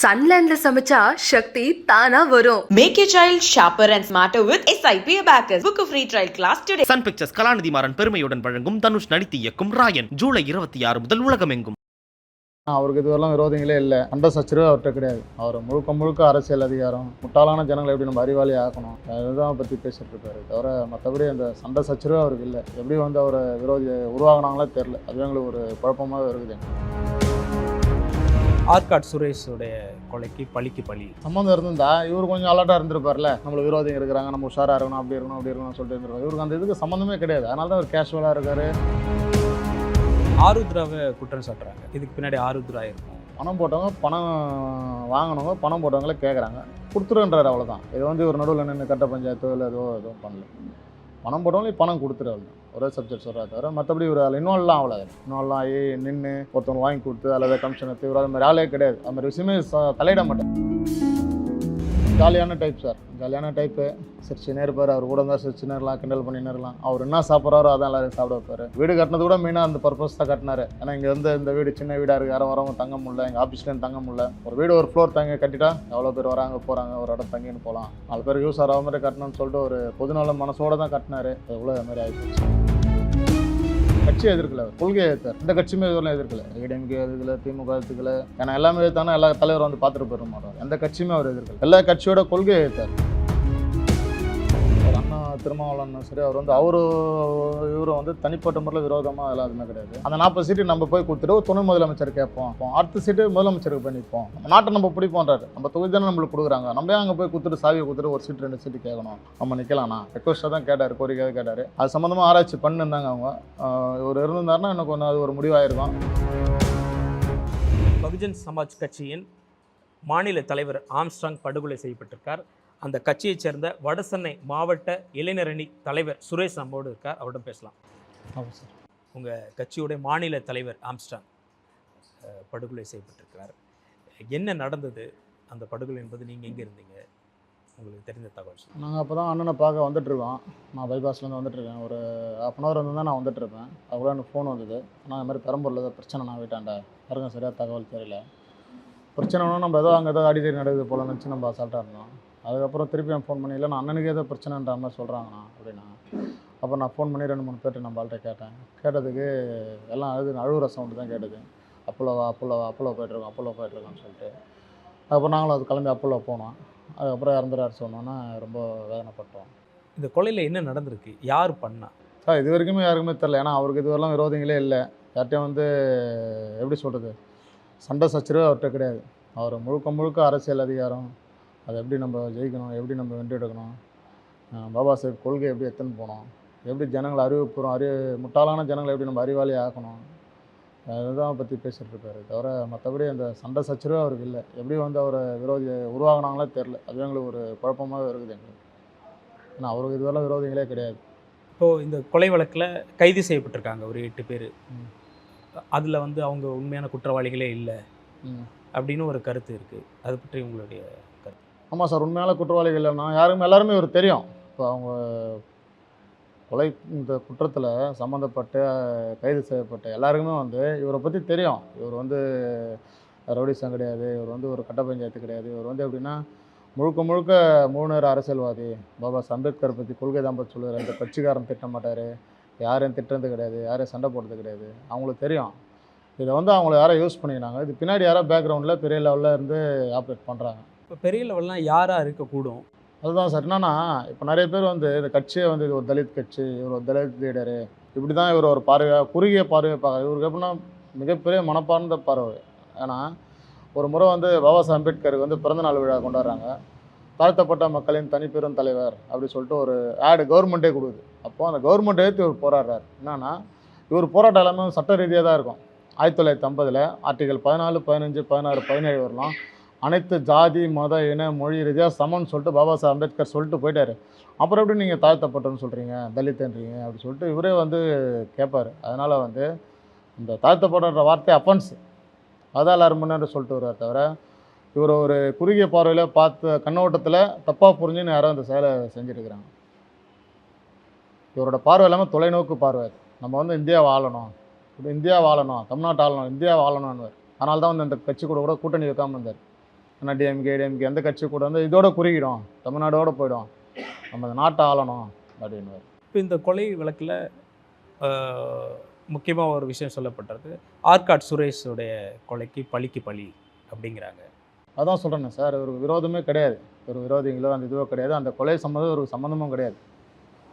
சன்லேண்ட்ல சமைச்சா சக்தி தானா வரும். Make your child sharper and smarter with SIP Abacus. Book a free trial class today. Sun Pictures Kalanithi Maran பெருமையுடன் வழங்கும் தனுஷ் நடித்து இயக்கும் ராயன் ஜூலை 26 முதல் உலகமெங்கும். அவருக்கு இதுவரெல்லாம் விரோதிகளே இல்லை. சண்டை சச்சரவு அவர்கிட்ட கிடையாது. அவர் முழுக்க அரசியல் அதிகாரம், முட்டாளான ஜனங்களை எப்படி நம்ம அறிவாளி ஆக்கணும், அதுதான் பற்றி பேசிட்டு இருக்காரு. தவிர மற்றபடி அந்த சண்டை சச்சரவு அவருக்கு இல்லை. எப்படி வந்து அவரை விரோதியை உருவாகினாங்களே தெரில. அது எங்களுக்கு ஒரு குழப்பமாக இருக்குது. ஆர்காட் சுரேஷோடைய கொலைக்கு பழிக்கு பழி சம்மந்தம் இருந்தா இவர் கொஞ்சம் அலர்ட்டாக இருந்திருப்பார்ல. நம்மள விரோதிங்க இருக்கிறாங்க, நம்ம உஷாராக இருக்கணும், அப்படி இருக்கணும்னு சொல்லிட்டு இருந்திருக்காரு. இவருக்கு அந்த இதுக்கு சம்மந்தமே கிடையாது. அதனால தான் அவர் கேஷுவலாக இருக்காரு. ஆருத்ராவை குற்றம் சாட்டுறாங்க. இதுக்கு பின்னாடி ஆருத்ரா இருக்கும். பணம் போட்டவங்க பணம் வாங்கினவங்க பணம் போட்டவங்களே கேட்குறாங்க, கொடுத்துருன்றாரு. அவ்வளோதான். இது வந்து ஒரு நடுவில் நின்று கட்ட பஞ்சாயத்தோ இல்லை எதுவும் பண்ணல. பணம் போட்டவங்களே பணம் கொடுத்துரு, அவ்வளோ ஒரே சப்ஜெக்ட் சொல்கிறா தவிர மற்றபடி ஒரு ஆள் இன்வால்வ்லாம் அவ்வளோ இன்வால்வ்லாம் ஆகி நின்று ஒருத்தவங்க வாங்கி கொடுத்து அல்லது கமிஷன் எடுத்து இவர் அது மாதிரி ஆளே கிடையாது. அது மாதிரி விஷயமே தலையிட மாட்டேன். ஜாலியான டைப் சார், ஜாலியான டைப்பு. சிரிச்சுனே இருப்பார். அவர் கூட இருந்தால் சிரிச்சுனே இருக்கலாம், கிண்டல் பண்ணினே இருக்கலாம். அவர் என்ன சாப்பிட்றாரோ அதான் எல்லாரும் சாப்பிட வைப்பார். வீடு கட்டினது கூட மெயினாக அந்த பர்பஸ் தான் கட்டினார். ஏன்னா இங்கே வந்து இந்த வீடு சின்ன வீடாக இருக்குது, யாரும் வரவங்க தங்க முடியல, எங்கள் ஆஃபீஸ்லேருந்து தங்க முடியல. ஒரு வீடு ஒரு ஃப்ளோர் தங்க கட்டிட்டா எவ்வளோ பேர் வராங்க போகிறாங்க, ஒரு இடம் தங்கின்னு போகலாம். 4 பேருக்கு யூஸ் ஆகிற மாதிரி கட்டணும்னு சொல்லிட்டு ஒரு பொதுநல மனசோடு தான் கட்டினார். எவ்வளோ அது மாதிரி ஆகிடுச்சு. கட்சி எதிர்க்கல, கொள்கையை எதிர்த்தார். இந்த கட்சியுமே இதுவரை எதிர்க்கல. ஏடிஎம்கே எதிர்க்கல, திமுக எதிர்க்கல. ஏன்னா எல்லாமே எதிர்த்தானா எல்லா தலைவரும் வந்து பார்த்துட்டு போயிட மாட்டார். எந்த கட்சியுமே அவர் எதிர்க்கல. எல்லா கட்சியோட கொள்கையை எதிர்த்தார். அண்ணா திருமாவளவன் சரி, அவர் வந்து இவரும் வந்து தனிப்பட்ட முறையில் விரோதமாக அதெல்லாம் எதுவுமே கிடையாது. அந்த 40 சீட்டு நம்ம போய் கொடுத்துட்டு துணை முதலமைச்சர் கேட்போம், அடுத்த சீட்டு முதலமைச்சருக்கு போய் நிற்போம். நம்ம நாட்டை நம்ம பிடிப்போன்றாரு. நம்ம தொகுதி தானே நம்மளுக்கு கொடுக்குறாங்க, நம்ம அங்கே போய் கொடுத்துட்டு சாவியை கொடுத்துட்டு ஒரு சீட்டு 2 சீட்டு கேட்கணும், நம்ம நிற்கலாம்ண்ணா ரெக்வஸ்ட்டாக தான் கேட்டார், கோரிக்கையாக கேட்டார். அது சம்மந்தமாக ஆராய்ச்சி பண்ணிருந்தாங்க அவங்க. இவர் இருந்திருந்தாருன்னா எனக்கு ஒன்று அது ஒரு முடிவாயிருக்கும். பகுஜன் சமாஜ் கட்சியின் மாநில தலைவர் ஆம்ஸ்ட்ராங் படுகொலை செய்யப்பட்டிருக்கார். அந்த கட்சியைச் சேர்ந்த வடசென்னை மாவட்ட இளைஞரணி தலைவர் சுரேஷ் நம்மோடு இருக்கார். அவரிடம் பேசலாம். ஆமாம் சார். உங்கள் கட்சியுடைய மாநில தலைவர் ஆம்ஸ்ட்ராங் படுகொலை செய்யப்பட்டிருக்கிறார். என்ன நடந்தது அந்த படுகொலை என்பது? நீங்கள் எங்கே இருந்தீங்க? உங்களுக்கு தெரிந்த தகவல் சார். நாங்கள் அப்போ தான் அண்ணனை பார்க்க வந்துட்டுருக்கோம். நான் பைபாஸ்லேருந்து வந்துட்டுருக்கேன். ஒரு 1/2 hour வந்து தான் நான் வந்துட்டுருப்பேன். அதுக்குள்ள எனக்கு ஃபோன் வந்தது. ஆனால் அது மாதிரி பெரம்பூரில் ஏதோ பிரச்சனை, நான் வீட்டாண்ட யாருங்க சரியாக தகவல் தெரியல. பிரச்சனை ஒன்றும் நம்ம ஏதோ அங்கே ஏதோ அடிக்கடி நடக்குது போல நினச்சி நம்ம அசால்ட்டாக இருந்தோம். அதுக்கப்புறம் திருப்பி நான் ஃபோன் பண்ணி, இல்லை நான் அண்ணனுக்கு ஏதோ பிரச்சனைன்ற மாதிரி சொல்கிறாங்கண்ணா அப்படின்னா. அப்புறம் நான் ஃபோன் பண்ணி 2-3 பேர்ட்டு நம்ம ஆள்கிட்ட கேட்டேன். கேட்டதுக்கு எல்லாம் அழுகுற சவுண்டு தான் கேட்டது. அப்போலோ போய்ட்டுருக்கோன்னு சொல்லிட்டு. அதுக்கப்புறம் நாங்களும் அது கிளம்பி அப்போலோ போனோம். அதுக்கப்புறம் இறந்துறாரு சொன்னோன்னா ரொம்ப வேதனைப்பட்டோம். இந்த கொலையில் என்ன நடந்திருக்கு? யார் பண்ணா சார்? இது வரைக்குமே யாருக்குமே தெரில. ஏன்னா அவருக்கு இதுவரெல்லாம் விரோதிகளே இல்லை. யார்கிட்டையும் வந்து எப்படி சொல்கிறது, சண்டை சச்சரவு அவர்கிட்ட கிடையாது. அவர் முழுக்க அரசியல் அதிகாரம், அதை எப்படி நம்ம ஜெயிக்கணும், எப்படி நம்ம வென்றெடுக்கணும், பாபா சாஹேப் கொள்கை எப்படி எடுத்துன்னு போனோம், எப்படி ஜனங்களை முட்டாளான ஜனங்களை எப்படி நம்ம அறிவாளி ஆக்கணும், அதுதான் பற்றி பேசிகிட்டு இருக்காரு. தவிர மற்றபடி அந்த சண்டை சச்சரவே அவருக்கு இல்லை. எப்படி வந்து அவரை விரோதியை உருவாகினாங்களே தெரில. அது எங்களுக்கு ஒரு குழப்பமாக இருக்குது எங்களுக்கு. ஏன்னா அவருக்கு இதுவரெல்லாம் விரோதிகளே கிடையாது. இப்போது இந்த கொலை வழக்கில் கைது செய்யப்பட்டிருக்காங்க ஒரு 8 பேர். அதில் வந்து அவங்க உண்மையான குற்றவாளிகளே இல்லை அப்படின்னு ஒரு கருத்து இருக்குது. அதை பற்றி உங்களுடைய கருத்து? ஆமாம் சார், உண்மையான குற்றவாளிகள் இல்லைன்னா எல்லாருமே இவர் தெரியும். இப்போ அவங்க கொலை இந்த குற்றத்தில் சம்மந்தப்பட்ட கைது செய்யப்பட்ட எல்லாருக்குமே வந்து இவரை பற்றி தெரியும். இவர் வந்து ரவுடிசம் கிடையாது, இவர் வந்து ஒரு கட்ட பஞ்சாயத்து கிடையாது. இவர் வந்து எப்படின்னா முழுக்க முழுநேர அரசியல்வாதி. பாபா அம்பேத்கர் பற்றி கொள்கை தான் பற்றி சொல்லுவார். இந்த கட்சிக்காரன் திட்ட மாட்டார், யாரையும் திட்டுறது கிடையாது, யாரையும் சண்டை போடுறது கிடையாது. அவங்களுக்கு தெரியும். இதை வந்து அவங்கள யாரோ யூஸ் பண்ணிக்கிறாங்க. இது பின்னாடி யாரோ பேக்ரவுண்டில் பெரிய லெவலில் இருந்து ஆப்ரேட் பண்ணுறாங்க. இப்போ பெரிய லெவல்லாம் யாராக இருக்கக்கூடும்? அதுதான் சார். என்னன்னா இப்போ நிறைய பேர் வந்து இந்த கட்சியை வந்து இது ஒரு தலித் கட்சி, இவர் ஒரு தலித் லீடரு, இப்படி தான் இவர் ஒரு குறுகிய பார்வையை பார்க்க. இவருக்கு எப்படின்னா மிகப்பெரிய மனப்பார்ந்த பார்வை. ஏன்னா ஒரு முறை வந்து பாபா சாஹேப் அம்பேத்கருக்கு வந்து பிறந்தநாள் விழா கொண்டாடுறாங்க. தாழ்த்தப்பட்ட மக்களின் தனிப்பெரும் தலைவர் அப்படி சொல்லிட்டு ஒரு ஆடு கவர்மெண்ட்டே கொடுக்குது. அப்போது அந்த கவர்மெண்ட் எடுத்து இவர் போராடுறாரு. என்னன்னா இவர் போராட்டம் எல்லாமே சட்ட ரீதியாக தான் இருக்கும். 1950 ஆர்டிகல் 14, 15, 16, 17 வரலாம் அனைத்து ஜாதி மத இன மொழி ரீதியாக சமன்னு சொல்லிட்டு பாபா சாஹேப் அம்பேத்கர் சொல்லிட்டு போயிட்டார். அப்புறம் எப்படி நீங்கள் தாழ்த்தப்பட்டன்னு சொல்கிறீங்க, தலித்துன்றீங்க அப்படி சொல்லிட்டு இவரே வந்து கேட்பார். அதனால் வந்து இந்த தாழ்த்தப்பட்ட வார்த்தை அஃபென்ஸ், அதான் எல்லாரும் முன்னாடி சொல்லிட்டு வருவார். தவிர இவர் ஒரு குறுகிய பார்வையில் பார்த்த கண்ணோட்டத்தில் தப்பாக புரிஞ்சுன்னு யாரும் அந்த செயலை செஞ்சுருக்கிறாங்க. இவரோட பார்வை இல்லாமல் தொலைநோக்கு பார்வை. நம்ம வந்து இந்தியா வாழணும், தமிழ்நாட்டு ஆளணும், இந்தியா வாழணும்னு. அதனால தான் வந்து இந்த கட்சி கூட கூட்டணி வைக்காமல் இருந்தார். ஏன்னா டிஎம்கே எந்த கட்சி கூட வந்து இதோட குறுகிடும், தமிழ்நாடோட போயிடும், நம்ம அந்த நாட்டை ஆளணும் அப்படின்னு. இப்போ இந்த கொலை வழக்கில் முக்கியமாக ஒரு விஷயம் சொல்லப்பட்டது, ஆர்காட் சுரேஷுடைய கொலைக்கு பழிக்கு பழி அப்படிங்கிறாங்க. அதான் சொல்கிறேண்ணே சார், இவருக்கு விரோதமே கிடையாது, ஒரு விரோதிங்களோ அந்த இதுவோ கிடையாது, அந்த கொலை சம்மந்தம் இவருக்கு சம்மந்தமும் கிடையாது.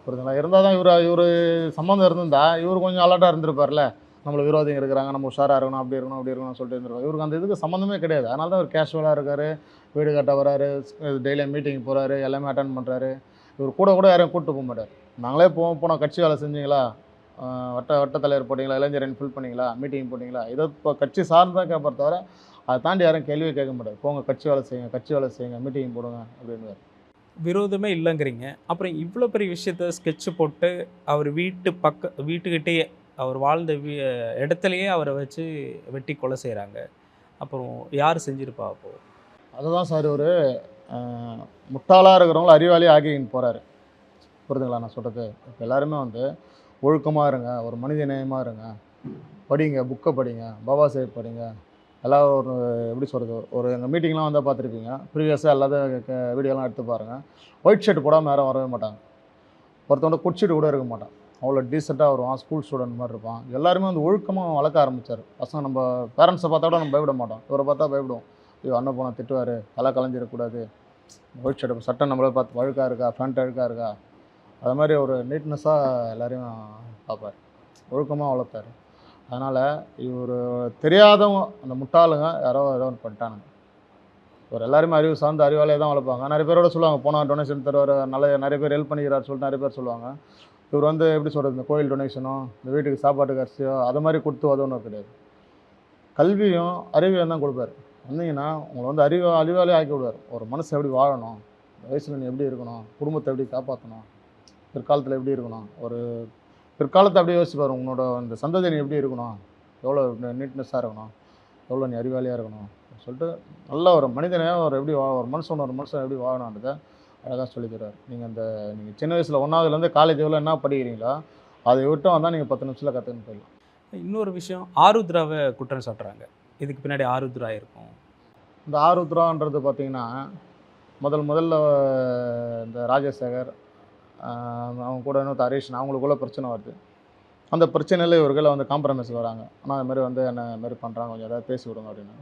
புரியுதுங்களா? இருந்தால் தான் இவர் சம்மந்தம் இருந்திருந்தா இவர் கொஞ்சம் அலர்ட்டாக இருந்திருப்பார்ல, நம்மளுக்கு விரோதிங்க இருக்கிறாங்க, நம்ம உஷாராக இருக்கணும், அப்படி இருக்கணும் அப்படி இருக்கணும்னு சொல்லிட்டு இருந்திருப்பார். இவருக்கு அந்த இதுக்கு சம்மந்தமே கிடையாது. அதனால தான் இவர் கேஷுவலாக இருக்கார், வீடு கட்ட வராரு, டெய்லியும் மீட்டிங் போகிறாரு, எல்லாமே அட்டன் பண்ணுறாரு. இவர் கூட யாரையும் கூப்பிட்டு போக மாட்டார். நாங்களே போனோம், கட்சி வேலை செஞ்சீங்களா, வட்ட தலைவர் போட்டிங்களா, இளைஞர் ஃபில் பண்ணிங்களா, மீட்டிங் போட்டிங்களா, இதை இப்போ கட்சி சார்ந்தான் கேட்பார் தவிர அதை தாண்டி யாரும் கேள்வியே கேட்க மாட்டார். போங்க கட்சி வேலை செய்யுங்க, மீட்டிங் போடுங்க அப்படின்னு. விரோதமே இல்லைங்கிறீங்க. அப்புறம் இவ்வளோ பெரிய விஷயத்த ஸ்கெட்சு போட்டு அவர் வீட்டுக்கிட்டேயே அவர் வாழ்ந்த இடத்துலையே அவரை வச்சு வெட்டி கொலை செய்கிறாங்க. அப்புறம் யார் செஞ்சுருப்பா அப்போது? அதுதான் சார், ஒரு முட்டாளாக இருக்கிறவங்கள அறிவாளி ஆக்கின்னு போகிறாரு. புரிதுங்களா நான் சொல்கிறது? இப்போ எல்லாருமே வந்து ஒழுக்கமாக இருங்க, ஒரு மனித நேயமாக இருங்க, படிங்க, புக்கை படிங்க, பாபா சாஹேப் படிங்க, எல்லோரும் ஒரு எப்படி சொல்கிறது, ஒரு எங்கள் மீட்டிங்லாம் வந்தால் பார்த்துருப்பீங்க, ப்ரீவியஸாக எல்லாத்தையும் வீடியோலாம் எடுத்து பாருங்கள். ஒயிட் ஷர்ட் போடாமல் யாரும் வரவே மாட்டாங்க, ஒருத்தவங்க குடிச்சிட்டு கூட இருக்க மாட்டான், அவ்வளோ டீசெண்டாக வருவான், ஸ்கூல் ஸ்டூடெண்ட் மாதிரி இருப்பான். எல்லாருமே வந்து ஒழுக்கமாக வளர்க்க ஆரம்பித்தார். பசங்க நம்ம பேரண்ட்ஸை பார்த்தா கூட நம்ம பயப்பட மாட்டோம், இவரை பார்த்தா பயப்படுவோம். ஐயோ அண்ணன் போனால் திட்டுவார், தலை கலைஞ்சிடக்கூடாது, ஒயிட் ஷர்ட் சட்டை நம்மளே பார்த்து அழுக்காக இருக்கா, ஃப்ரண்ட் அழுக்காக இருக்கா, அது மாதிரி ஒரு நீட்னஸாக எல்லோரையும் பார்ப்பார், ஒழுக்கமாக வளர்த்தார். அதனால் இவர் தெரியாதவங்க, அந்த முட்டாளுங்க யாரோ ஏதோ ஒன்று பண்ணிட்டானுங்க. இவர் எல்லாருமே அறிவு சார்ந்த அறிவாளியாக தான் வளர்ப்பாங்க. நிறைய பேரோட சொல்லுவாங்க, போனால் டொனேஷன் தருவார், நிறைய பேர் ஹெல்ப் பண்ணிக்கிறார் சொல்லிட்டு நிறைய பேர் சொல்லுவாங்க. இவர் வந்து எப்படி சொல்கிறது, இந்த கோயில் டொனேஷனோ, இந்த வீட்டுக்கு சாப்பாட்டுக்கு அரிசியோ அது மாதிரி கொடுத்து உதவணும் கிடையாது. கல்வியும் அறிவியும் தான் கொடுப்பார். வந்தீங்கன்னா உங்களை வந்து அறிவாளி ஆக்கி விடுவார். ஒரு மனசை எப்படி வாழணும், வயசில் நீ எப்படி இருக்கணும், குடும்பத்தை எப்படி காப்பாற்றணும், பிற்காலத்தில் எப்படி இருக்கணும், ஒரு பிற்காலத்தை அப்படியே யோசிப்பார். உங்களோட அந்த சந்ததி நீ எப்படி இருக்கணும், எவ்வளோ நீட்னஸாக இருக்கணும், எவ்வளோ நீ அறிவாளியாக இருக்கணும் சொல்லிட்டு நல்ல ஒரு மனிதனையாக ஒரு எப்படி ஒரு மனுஷன் எப்படி வாழணுன்றதை அழகாக சொல்லிக்கிறார். நீங்கள் சின்ன வயசில் 1ஆவதுலேருந்து காலேஜ் எவ்வளோ என்ன படிக்கிறீங்களோ அதை விட்டு வந்தால் நீங்கள் 10 நிமிஷத்தில் கற்றுன்னு போயிடலாம். இன்னொரு விஷயம், ஆருத்ராவை குற்றம் சாட்டுறாங்க. இதுக்கு பின்னாடி ஆருத்ரா இருக்கும். இந்த ஆருத்ரான்றது பார்த்திங்கன்னா முதல்ல இந்த ராஜசேகர் அவங்க கூட இன்னொரு ஹரீஷ் அவங்களுக்குள்ள பிரச்சனை வருது. அந்த பிரச்சனையில் இவர்களை வந்து காம்ப்ரமைஸ் வராங்க. ஆனால் அது மாதிரி வந்து என்ன மாதிரி பண்ணுறாங்க, கொஞ்சம் ஏதாவது பேசி விடுங்க அப்படின்னு.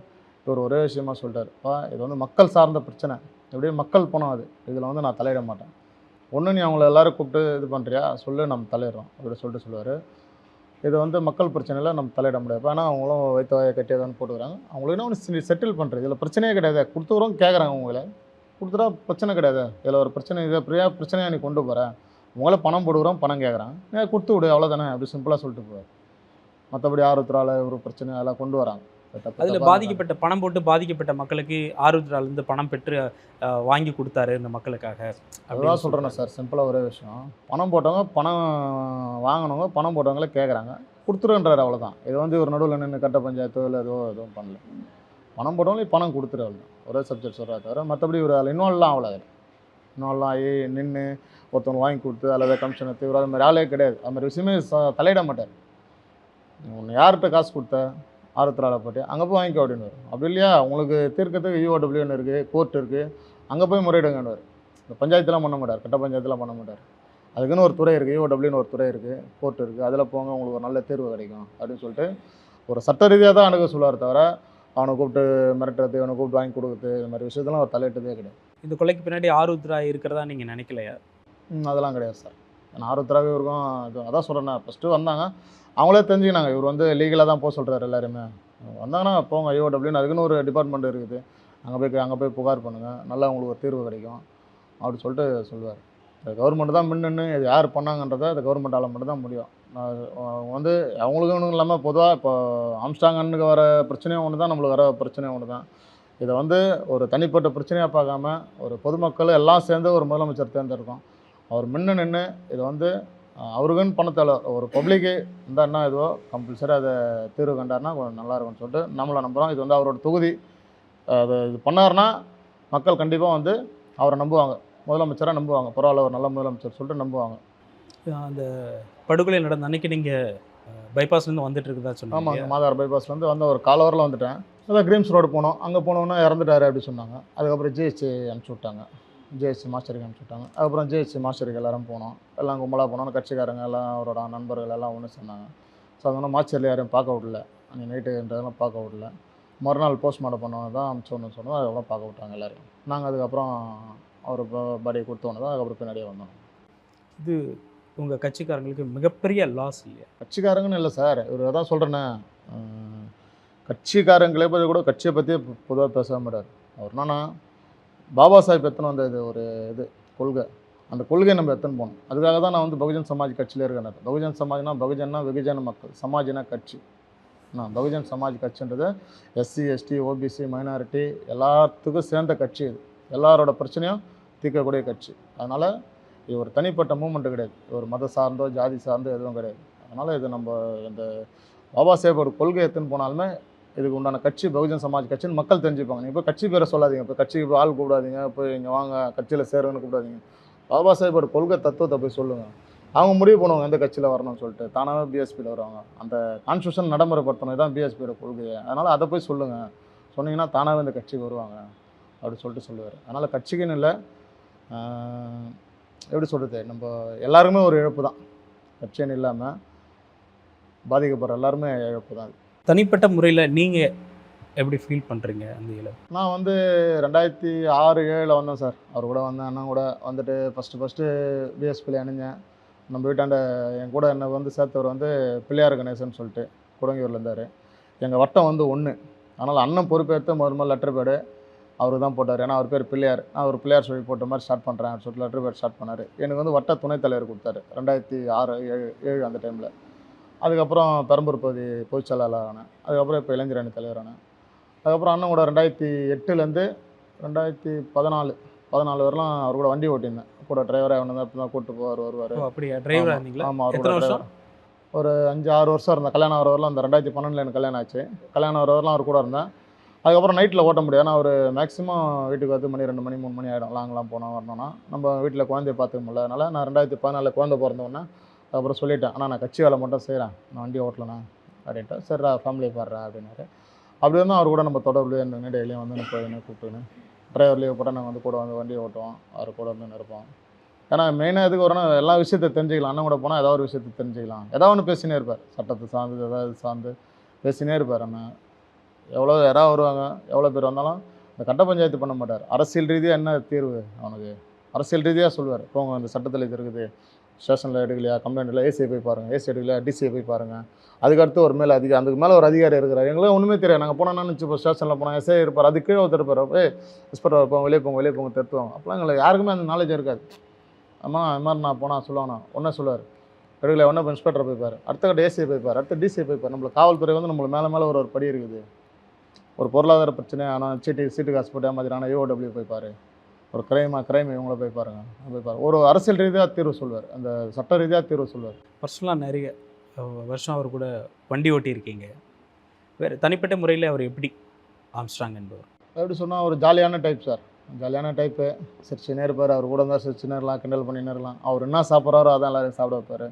இவர் ஒரே விஷயமா சொல்லிட்டாருப்பா, இது வந்து மக்கள் சார்ந்த பிரச்சனை, எப்படியே மக்கள் பணம், அது இதில் வந்து நான் தலையிட மாட்டேன். ஒன்று நீ அவங்கள எல்லோரும் கூப்பிட்டு இது பண்ணுறியா சொல்லு, நம்ம தலையிடுறோம் அப்படி சொல்லிட்டு சொல்லுவார். இது வந்து மக்கள் பிரச்சனையில் நம்ம தலையிட முடியாது. ஆனால் அவங்களும் வைத்த கட்டியதான்னு போட்டுக்கிறாங்க. அவங்களுக்கு என்ன ஒன்று செட்டில் பண்ணுறது, இதில் பிரச்சனையே கிடையாது, கொடுத்துக்கிறோம் கேட்குறாங்க, உங்களை கொடுத்துட்டா பிரச்சனை கிடையாது, இதில் ஒரு பிரச்சனை, இதை பிரச்சனையாக நீ கொண்டு போகிற, உங்களை பணம் போடுகிறோம், பணம் கேட்குறாங்க, நீங்கள் கொடுத்து விடு அவ்வளோதானே அப்படி சிம்பிளாக சொல்லிட்டு போவார். மற்றபடி ஆருத்ராவில் ஒரு பிரச்சனை அதெல்லாம் கொண்டு வராங்க. அதில் பாதிக்கப்பட்ட பணம் போட்டு பாதிக்கப்பட்ட மக்களுக்கு ஆருத்ராலேருந்து பணம் பெற்று வாங்கி கொடுத்தாரு இந்த மக்களுக்காக. அதுதான் சொல்கிறேன் சார், சிம்பிளாக ஒரே விஷயம், பணம் போட்டவங்க பணம் வாங்கினவங்க பணம் போட்டவங்களே கேட்குறாங்க, கொடுத்துருன்றாரு, அவ்வளோதான். இது வந்து ஒரு நடுவில் நின்று கட்ட பஞ்சாயத்தோ இல்லை எதுவும் பண்ணல, பணம் போட்டவங்களே பணம் கொடுத்துரு, அவ்வளோதான். ஒரே சப்ஜெக்ட் சொல்கிறா தவிர மற்றபடி ஒரு அதில் இன்வால்வ்லாம் ஆகல, இன்வால்வ் ஆகி நின்று ஒருத்தவங்க வாங்கி கொடுத்து அல்லது கமிஷனை தீவிர அது மாதிரி ஆளே கிடையாது. அது மாதிரி விஷயமே தலையிட மாட்டார். ஒன்று யார்கிட்ட காசு கொடுத்த ஆருத்ராவில் போட்டு அங்கே போய் வாங்கிக்கோ அப்படின்னு வரும். அப்படி இல்லையா உங்களுக்கு தீர்க்கத்துக்கு யூஓடபிள்யூன்னு இருக்குது, கோர்ட் இருக்குது, அங்கே போய் முறையிடுங்கன்னு வரும். இந்த பஞ்சாயத்துலாம் பண்ண மாட்டார், கட்ட பஞ்சாயத்துலாம் பண்ண மாட்டார். அதுக்குன்னு ஒரு துறை இருக்குது, யூஓடபிள்யூன்னு ஒரு துறை இருக்குது, கோர்ட் இருக்குது, அதில் போங்க உங்களுக்கு ஒரு நல்ல தீர்வு கிடைக்கும் அப்படின்னு சொல்லிட்டு ஒரு சட்ட ரீதியாக தான் அணுக சொல்லுவார் தவிர அவனை கூப்பிட்டு மிரட்டுறது, அவனை கூப்பிட்டு வாங்கி கொடுக்குறது, இது மாதிரி விஷயத்தெல்லாம் அவர் தலையிட்டதே கிடையாது. இந்த கொலைக்கு பின்னாடி ஆருத்ரா இருக்கிறதா நீங்கள் நினைக்கலையா? அதெல்லாம் கிடையாது சார். ஏன்னா ஆருத்ராவே இருக்கும், அதான் சொல்கிறேன்னா ஃபஸ்ட்டு வந்தாங்க, அவங்களே தெரிஞ்சுக்கினாங்க இவர் வந்து லீகலாக தான் போக சொல்கிறாரு. எல்லாருமே வந்தாங்கன்னா போங்க யூஓடபிள்யூன்னு அதுக்குன்னு ஒரு டிபார்ட்மெண்ட் இருக்குது, அங்கே போய் புகார் பண்ணுங்கள், நல்லா உங்களுக்கு ஒரு தீர்வு கிடைக்கும் அப்படி சொல்லிட்டு சொல்லுவார். கவர்மெண்ட் தான் முன்னு இது யார் பண்ணாங்கன்றதை அது கவர்மெண்ட்டால் மட்டும் தான் முடியும். வந்து அவங்களுக்கு ஒன்றும் இல்லாமல் பொதுவாக இப்போ ஆம்ஸ்டாங்கனுக்கு வர பிரச்சனையும் ஒன்று தான், நம்மளுக்கு வர பிரச்சனையும் ஒன்று தான். இதை வந்து ஒரு தனிப்பட்ட பிரச்சனையாக பார்க்காம ஒரு பொதுமக்கள் எல்லாம் சேர்ந்து ஒரு முதலமைச்சர் தேர்ந்தெடுக்கும். அவர் நின்று இதை வந்து அவருக்குன்னு பணத்தால் ஒரு பப்ளிக்கு இந்த என்ன இதுவோ கம்பல்சரி அதை தீர்வு கண்டார்னா கொஞ்சம் நல்லாயிருக்கும்னு சொல்லிட்டு நம்மளை நம்புகிறோம். இது வந்து அவரோட தொகுதி, அது இது பண்ணார்னா மக்கள் கண்டிப்பாக வந்து அவரை நம்புவாங்க, முதலமைச்சராக நம்புவாங்க, பரவாயில்ல ஒரு நல்ல முதலமைச்சர் சொல்லிட்டு நம்புவாங்க. அந்த படுகொலை நடந்த அன்னைக்கு நீங்கள் பைபாஸ்லேருந்து வந்துட்டு இருக்குதா ஆமாம், சொன்னாங்க. அந்த மாதார் பைபாஸ்லேருந்து வந்து ஒரு காலவரில் வந்துட்டேன். அதான் கிரீம்ஸ் ரோடு போனோம். அங்கே போனோன்னே இறந்துட்டாரு அப்படி சொன்னாங்க. அதுக்கப்புறம் ஜிஹெச் அனுப்பிச்சி விட்டாங்க. ஜிஹெச் மாஸ்டருக்கு அனுப்பிச்சி விட்டாங்க. அதுக்கப்புறம் ஜிஹெச் மாஸ்டருக்கு எல்லோரும் போனோம். எல்லாம் கும்பலாக போனோம். கட்சிக்காரங்க எல்லாம் அவரோட நண்பர்கள் எல்லாம் ஒன்று சொன்னாங்க. ஸோ அதனால் மாஸ்டரில் யாரையும் பார்க்க விடல. அன்றைக்கி நைட்டுன்றதெல்லாம் பார்க்க விடல. மறுநாள் போஸ்ட்மார்ட்டம் பண்ணவங்க தான் அனுப்பிச்சோன்னு சொன்னோம். அதெல்லாம் பார்க்க விட்டாங்க எல்லோரையும். நாங்கள் அதுக்கப்புறம் அவர் பாடியை கொடுத்தோன்னு தான் அதுக்கப்புறம் பின்னாடியே வந்தோம். இது உங்கள் கட்சிக்காரங்களுக்கு மிகப்பெரிய லாஸ் இல்லையா? கட்சிக்காரங்கன்னு இல்லை சார், இவர் அதான் சொல்கிறேன்னே, கட்சிக்காரங்களே பற்றி கூட கட்சியை பற்றியே பொதுவாக பேச மாட்டார். அவர் என்னன்னா பாபா சாஹிப் எத்தனை வந்த இது ஒரு இது கொள்கை, அந்த கொள்கையை நம்ம எத்தனை போகணும். அதுக்காக தான் நான் வந்து பகுஜன் சமாஜ் கட்சியில் இருக்கேன். பகுஜன் சமாஜ்னா பகுஜன்னா வெகுஜன மக்கள், சமாஜ்னா கட்சி. நான் பகுஜன் சமாஜ் கட்சின்றது எஸ்சி எஸ்டி ஓபிசி மைனாரிட்டி எல்லாத்துக்கும் சேர்ந்த கட்சி. இது எல்லாரோட பிரச்சனையும் தீர்க்கக்கூடிய கட்சி. அதனால் இது ஒரு தனிப்பட்ட மூமெண்ட்டு கிடையாது. ஒரு மத சார்ந்தோ ஜாதி சார்ந்தோ எதுவும் கிடையாது. அதனால் இது நம்ம இந்த பாபா சாஹேபோட கொள்கை எடுத்துன்னு போனாலுமே இதுக்கு உண்டான கட்சி பகுஜன் சமாஜ் கட்சின்னு மக்கள் தெரிஞ்சுப்பாங்க. நீங்கள் இப்போ கட்சி பேரை சொல்லாதீங்க, இப்போ கட்சிக்கு ஆள் கூப்பிடாதீங்க, இப்போ இங்கே வாங்க கட்சியில் சேருங்கன்னு கூப்பிடாதீங்க. பாபா சாஹேபோட கொள்கை தத்துவத்தை போய் சொல்லுங்கள். அவங்க முடிவு பண்ணுவாங்க எந்த கட்சியில் வரணும்னு சொல்லிட்டு. தானாகவே பிஎஸ்பியில் வருவாங்க. அந்த கான்ஸ்டியூஷன் நடைமுறைப்படுத்தணும் தான் பிஎஸ்பியோட கொள்கையை. அதனால் அதை போய் சொல்லுங்கள், சொன்னீங்கன்னா தானாகவே இந்த கட்சிக்கு வருவாங்க அப்படி சொல்லிட்டு சொல்லுவார். அதனால் கட்சிக்குன்னு இல்லை, எப்படி சொல்கிறது, நம்ம எல்லாருக்குமே ஒரு இழப்பு தான். கட்சின்னு இல்லாமல் பாதிக்கப்படுற எல்லாருமே இழப்பு தான். தனிப்பட்ட முறையில் நீங்கள் எப்படி ஃபீல் பண்ணுறீங்க அந்த இழப்பு? நான் வந்து 2006-07 வந்தேன் சார். அவர் கூட வந்தேன், அண்ணன் கூட வந்துட்டு ஃபஸ்ட்டு பிஎஸ்பியில் இணைஞ்சேன். நம்ம வீட்டாண்ட என் கூட என்னை வந்து சேர்த்தவர் வந்து பிள்ளையார் கணேசன் சொல்லிட்டு குடங்கியூரில் இருந்தார். எங்கள் வட்டம் வந்து ஒன்று. அதனால் அண்ணன் பொறுப்பேற்று முதல் லெட்டர் பேடு அவர் தான் போட்டார். ஏன்னா அவர் பேர் பிள்ளையார். நான் அவர் பிள்ளையார் சொல்லி போட்ட மாதிரி ஸ்டார்ட் பண்ணுறேன் சொல்லிட்டு லெட்டர் பேட் ஸ்டார்ட் பண்ணார். எனக்கு வந்து வட்ட துணைத் தலைவர் கொடுத்தாரு 2006-07 அந்த டைமில். அதுக்கப்புறம் பெரம்பூர் பகுதி பொதுச் செயலாளர் ஆனேன். அதுக்கப்புறம் இப்போ இளைஞர் அணி தலைவரானேன். அதுக்கப்புறம் அண்ணன் கூட 2008லேருந்து 2014 வரலாம் அவர் கூட வண்டி ஓட்டியிருந்தேன். கூட டிரைவராக ஒன்று தான் இப்போ தான் கூப்பிட்டு வருவார். அப்படியா, டிரைவராக இருந்தீங்களா? ஆமாம், அவர் எத்தனை கூட வருஷம்? ஒரு 5-6 வருஷம் இருந்தேன். கல்யாணம் ஆகிற வரலாம் அந்த 2012 எனக்கு கல்யாணம் ஆச்சு. கல்யாணம் ஆகிற வரலாம் அவர் கூட இருந்தேன். அதுக்கப்புறம் நைட்டில் ஓட்ட முடியாது. ஏன்னா ஒரு மேக்ஸிமம் வீட்டுக்கு 10 மணி 2 மணி 3 மணி ஆகிடும். லாங்கெலாம் போனால் வரணும்னா நம்ம வீட்டில் குழந்தைய பார்த்துக்க முடியல. அதனால் நான் 2014 குழந்தை பிறந்தோன்னே அதுக்கப்புறம் சொல்லிட்டேன், ஆனால் நான் கட்சி வேலை மட்டும் செய்கிறேன், நான் வண்டி ஓட்டலண்ணா அப்படின்ட்டு. சரிடா ஃபேமிலியை பாடுறா அப்படின்னாரு. அப்படி வந்து அவர் கூட நம்ம தொடர்புலேயே இருந்தோம். டெய்லியும் வந்து போயின்னு கூப்பிட்டுன்னு டிரைவர் லீவ் போட்டால் நாங்கள் வந்து கூட வந்து வண்டியை ஓட்டுவோம். அவர் கூட வந்து இருப்போம். ஏன்னா மெயினாக எதுக்கு வரணும், எல்லா விஷயத்தை தெரிஞ்சுக்கலாம். அண்ணன் கூட போனால் ஏதாவது ஒரு விஷயத்தை தெரிஞ்சுக்கலாம். ஏதாவது ஒன்று பேசினே இருப்பார். சட்டத்தை சார்ந்து ஏதாவது சார்ந்து பேசினே இருப்பார். அண்ணன் எவ்வளோ யாராவது வருவாங்க, எவ்வளோ பேர் வந்தாலும் இந்த கட்ட பஞ்சாயத்து பண்ண மாட்டார். அரசியல் ரீதியாக என்ன தீர்வு அவனுக்கு அரசியல் ரீதியாக சொல்லுவார். போங்க அந்த சட்டத்தில் இது இருக்குது, ஸ்டேஷனில் எடுக்கலையா கம்ப்ளைண்ட் இல்லை, ஏசியை போய் பாருங்கள், ஏசி எடுக்கலையா டிசியை போய் பாருங்கள். அதுக்கடுத்து ஒரு மேலே அதிகாரி, அதுக்கு மேலே ஒரு அதிகாரி இருக்கிறார். எங்களுக்கு ஒன்றுமே தெரியாது. நாங்கள் போனோம்னா நினச்சி இப்போ ஸ்டேஷனில் போனால் எஸ்ஐ இருப்பார், அது கீழே ஒருத்தர் இருப்பார். இன்ஸ்பெக்டர் இருப்போம், வெளியே போங்க தருத்துவாங்க. அப்போலாம் எங்களுக்கு யாருக்குமே அந்த நாலேஜ் இருக்காது. அம்மா அது மாதிரி நான் போனால் சொல்லுவாங்கண்ணா ஒன்றே சொல்லுவார், எடுக்கல ஒன்றே இன்ஸ்பெக்டர் போய்ப்பார், அடுத்த கட்ட ஏசியை போய்ப்பார், அடுத்த டிசியை போய்ப்பார். நம்மளுக்கு காவல்துறை வந்து நம்மளுக்கு மேலே ஒரு படி இருக்குது. ஒரு பொருளாதார பிரச்சனை ஆனால் சீட்டு காசு போட்டு ஏமாத்திரானா யூஓடபிள்யூ போய்ப்பார். ஒரு கிரைம் இவங்கள போய் பாருங்கள். ஒரு அரசியல் ரீதியாக தீர்வு சொல்வார், அந்த சட்ட ரீதியாக தீர்வு சொல்வார். பர்சனலாக நிறைய வருஷம் அவர் கூட வண்டி ஓட்டியிருக்கீங்க. வேறு தனிப்பட்ட முறையில் அவர் எப்படி ஆம்ஸ்ட்ராங் என்பவர்? எப்படி சொன்னால் ஒரு ஜாலியான டைப் சார். ஜாலியான டைப்பு. சிரிச்சுனே இருப்பார். அவர் கூட இருந்தால் சிரிச்சுனே இருக்கலாம், கிண்டல் பண்ணினே இருக்கலாம். அவர் என்ன சாப்பிட்றாரோ அதான் எல்லோரும் சாப்பிட வைப்பார்.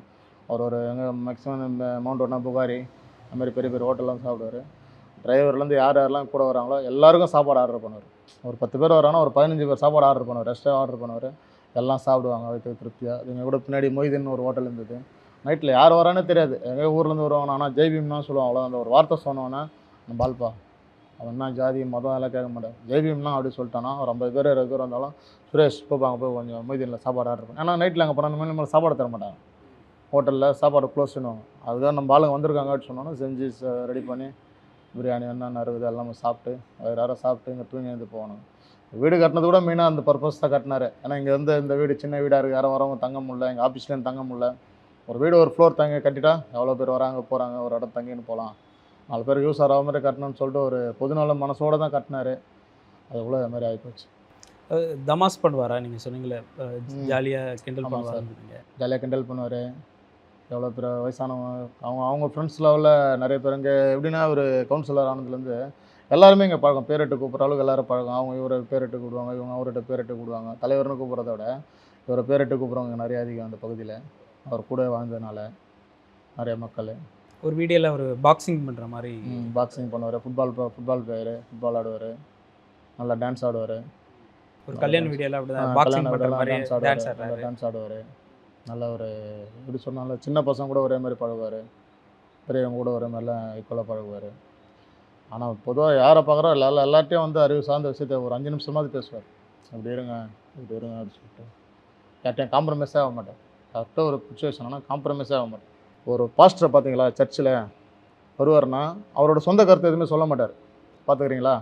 அவர் ஒரு எங்கே மேக்ஸிமம் இந்த மவுண்ட் ஒன்னா புகாரி அந்த மாதிரி பெரிய ஹோட்டல்லாம் சாப்பிடுவார். டிரைவர்லேருந்து யாரெல்லாம் கூட வராங்களோ எல்லாருக்கும் சாப்பாடு ஆர்டர் பண்ணுவார். ஒரு 10 பேர் வராங்கன்னா ஒரு 15 பேர் சாப்பாடு ஆர்டர் பண்ணுவார். ரெஸ்ட்டாக ஆர்டர் பண்ணுவார். எல்லாம் சாப்பிடுவாங்க வயிற்று திருப்தியாக. இவங்க கூட பின்னாடி மொய்தின்னு ஒரு ஹோட்டல் இருந்தது. நைட்டில் யார் வரானே தெரியாது, எங்கள் ஊர்லேருந்து வருவாங்க. ஆனால் ஜெய்பீம்னா சொல்லுவாங்க, அவ்வளோ அந்த ஒரு வார்த்தை சொன்னோன்னே பால்பா அவன் என்ன ஜாதி மதம் எல்லாம் கேட்க மாட்டேன், ஜெய்பீம்னா அப்படி சொல்லிட்டானா ஒரு 50 பேர் 20 பேர் வந்தாலும் சுரேஷ் போப்பாங்க போய் கொஞ்சம் மொய்தீனில் சாப்பாடு ஆர்டர் பண்ணி. ஏன்னா நைட்டில் அங்கே 12 மணி மேலே சாப்பாடு தர மாட்டாங்க, ஹோட்டலில் சாப்பாடு க்ளோஸ் பண்ணுவாங்க. அதுதான் நம்ம ஆளுங்க வந்திருக்காங்க அப்படின்னு சொன்னோன்னா செஞ்சு ரெடி பண்ணி பிரியாணி என்னென்ன இருக்குது எல்லாமே சாப்பிட்டு வேறு யாரும் சாப்பிட்டு இங்கே தூங்கி எழுந்து போகணும். வீடு கட்டினது கூட மெயினாக அந்த பர்பஸ் தான் கட்டினார். ஏன்னா இங்கே வந்து இந்த வீடு சின்ன வீடாக இருக்குது, யாரும் வரவங்க தங்க முடியல, எங்கள் ஆஃபீஸ்லேருந்து தங்க முடியல. ஒரு வீடு ஒரு ஃப்ளோர் தங்க கட்டிட்டா எவ்வளோ பேர் வராங்க போகிறாங்க, ஒரு இடம் தங்கின்னு போகலாம், 4 பேர் யூஸ் ஆகிற மாதிரி கட்டணும்னு சொல்லிட்டு ஒரு பொதுநல மனசோடு தான் கட்டினார். அதுக்குள்ளே அது மாதிரி ஆகிப்போச்சு. தமாஸ் பண்ணுவாரா? நீங்கள் சொன்னீங்களே ஜாலியாக கிண்டல் பண்ணுவார். ஜாலியாக கிண்டல் பண்ணுவார். எவ்வளோ பேர் வயசானவங்க அவங்க ஃப்ரெண்ட்ஸ் லெவலில் நிறைய பேர். இங்கே எப்படின்னா ஒரு கவுன்சிலர் ஆனதுலேருந்து எல்லாருமே இங்கே பழக்கம், பேரிட்டு கூப்பிட்ற அளவுக்கு எல்லோரும் பழக்கம். அவங்க இவரை பேரிட்டு கூப்பிடுவாங்க, இவங்க அவர்கிட்ட பேரிட்டு கூப்பிடுவாங்க. தலைவர்னு கூப்பிட்றத விட இவரை பேரிட்டு கூப்பிட்றவங்க நிறைய அதிகம் அந்த பகுதியில். அவர் கூட வாழ்ந்ததுனால நிறைய மக்கள். ஒரு வீடியோவில் ஒரு பாக்ஸிங் பண்ணுற மாதிரி பாக்ஸிங் பண்ணுவார், ஃபுட்பால் பிளேயரு, ஃபுட்பால் ஆடுவார், நல்லா டான்ஸ் ஆடுவார். ஒரு கல்யாண வீடியோவில் அப்படி தான் பாக்ஸிங் பண்ணுற மாதிரி டான்ஸ் ஆடுறாரு. டான்ஸ் ஆடுவார். நல்ல ஒரு எப்படி சொன்னாலும் சின்ன பசங்க கூட ஒரே மாதிரி பழகுவார், பெரியவங்க கூட ஒரே மாதிரிலாம் ஈக்குவலாக பழகுவார். ஆனால் பொதுவாக யாரை பார்க்குறோ எல்லார்ட்டையும் வந்து அறிவு சார்ந்த விஷயத்தை ஒரு 5 நிமிஷமாவது பேசுவார். இப்படி இருங்க அப்படின்னு சொல்லிட்டு யார்ட்டையும் காம்ப்ரமைஸே ஆக மாட்டார். கரெக்டாக ஒரு சுச்சுவேஷன் ஆனால் காம்ப்ரமைஸே ஆக மாட்டார். ஒரு பாஸ்டரை பார்த்தீங்களா சர்ச்சில் வருவார்னா அவரோட சொந்த கருத்தை எதுவுமே சொல்ல மாட்டார். பார்த்துக்கிறீங்களா?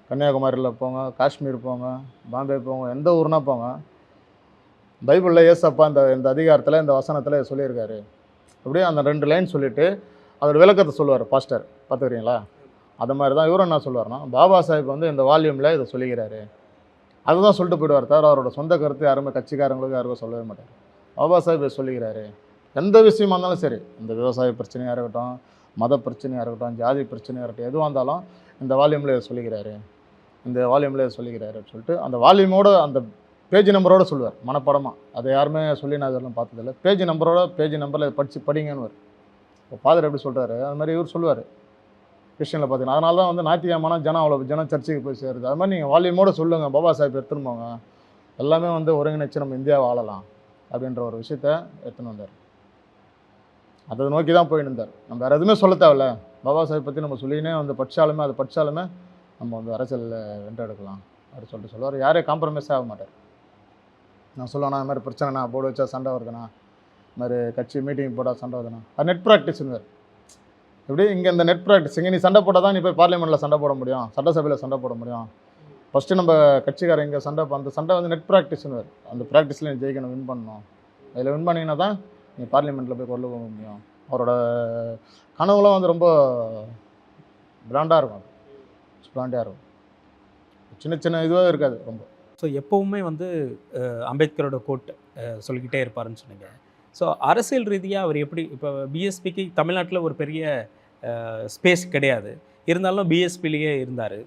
கன்னியாகுமரியில் போங்க, காஷ்மீர் போங்க, பாம்பே போங்க, எந்த ஊர்னா போங்க, பைபிளில் ஏசப்பா இந்த அதிகாரத்தில் இந்த வசனத்தில் சொல்லியிருக்காரு அப்படியே அந்த 2 லைன் சொல்லிவிட்டு அதோட விளக்கத்தை சொல்லுவார் பாஸ்டர். பார்த்துக்கிறீங்களா? அது மாதிரி தான் இவரும் என்ன சொல்லுவார்னா, பாபா சாஹிப் வந்து இந்த வால்யூமில் இதை சொல்லிக்கிறாரு அதுதான் சொல்லிட்டு போயிடுவார். தவிர அவரோட சொந்த கருத்து யாருமே கட்சிக்காரங்களுக்கு யாருக்கும் சொல்லவே மாட்டார். பாபா சாஹிப் இதை சொல்லிக்கிறாரு. எந்த விஷயமா இருந்தாலும் சரி, இந்த விவசாய பிரச்சனையாக இருக்கட்டும், மத பிரச்சனையாக இருக்கட்டும், ஜாதி பிரச்சனையாக இருக்கட்டும், எதுவாக இருந்தாலும் இந்த வால்யூமில் இதை சொல்லிக்கிறாரு, இந்த வால்யூமில் இதை சொல்லிக்கிறாரு அப்படின்னு சொல்லிட்டு அந்த வால்யூமோட அந்த பேஜ் நம்பரோடு சொல்லுவார் மனப்படமாக. அதை யாருமே சொல்லி நான் இதெல்லாம் பார்த்ததில்ல. பேஜ் நம்பரில் இதை படிங்கன்னு வரும். இப்போ ஃபாதர் எப்படி சொல்கிறாரு அது மாதிரி இவர் சொல்லுவார் கிறிஸ்டியனில் பார்த்தீங்கன்னா. அதனால தான் வந்து ஞாயிற்றுக்கிழமை ஜனம் சர்ச்சுக்கு போய் சேருது. அது மாதிரி நீங்கள் வால்யூமோடு சொல்லுங்கள், பாபா சாஹிப் எடுத்துன்னு போங்க, எல்லாமே வந்து ஒருங்கிணைச்சு நம்ம இந்தியாவை ஆளலாம் அப்படின்ற ஒரு விஷயத்த எடுத்துன்னு வந்தார். அதை நோக்கி தான் போயின்னு இருந்தார். நம்ம வேறு எதுவுமே சொல்ல தேவையில்ல, பாபா சாஹிப் பற்றி நம்ம சொல்லினே வந்து படித்தாலுமே நம்ம வந்து அரசியலில் வென்றெடுக்கலாம் அப்படின்னு சொல்லிட்டு சொல்லுவார். யாரையும் காம்ப்ரமைஸே ஆக மாட்டார். நான் சொல்லுவேண்ணா இது மாதிரி பிரச்சனைண்ணா, போர்டு வச்சா சண்டை வருதுண்ணா, இது மாதிரி கட்சி மீட்டிங் போட்டால் சண்டை வருதுண்ணா, அது நெட் ப்ராக்டிஸ்னுவார். எப்படி இங்கே இந்த நெட் ப்ராக்டிஸ், இங்கே நீ சண்டை போட்டால் தான் நீ போய் பார்லிமெண்ட்டில் சண்டை போட முடியும், சட்டசபையில் சண்டை போட முடியும். ஃபஸ்ட்டு நம்ம கட்சிக்காரங்க இங்கே அந்த சண்டை வந்து நெட் ப்ராக்டிஸ்னுவார். அந்த ப்ராக்டிஸில் நீ ஜெயிக்கணும், வின் பண்ணணும். அதில் வின் பண்ணிங்கன்னா தான் நீ பார்லிமெண்ட்டில் போய் கொண்டு போக முடியும். அவரோட கனவுலாம் வந்து ரொம்ப பிராண்டாக இருக்கும், சின்ன இதுவாக இருக்காது ரொம்ப. ஸோ எப்போவுமே வந்து அம்பேத்கரோட கோட் சொல்லிக்கிட்டே இருப்பாருன்னு சொன்னீங்க. ஸோ அரசியல் ரீதியாக அவர் எப்படி, இப்போ பிஎஸ்பிக்கு தமிழ்நாட்டில் ஒரு பெரிய ஸ்பேஸ் கிடையாது, இருந்தாலும் பிஎஸ்பிலேயே இருந்தார்,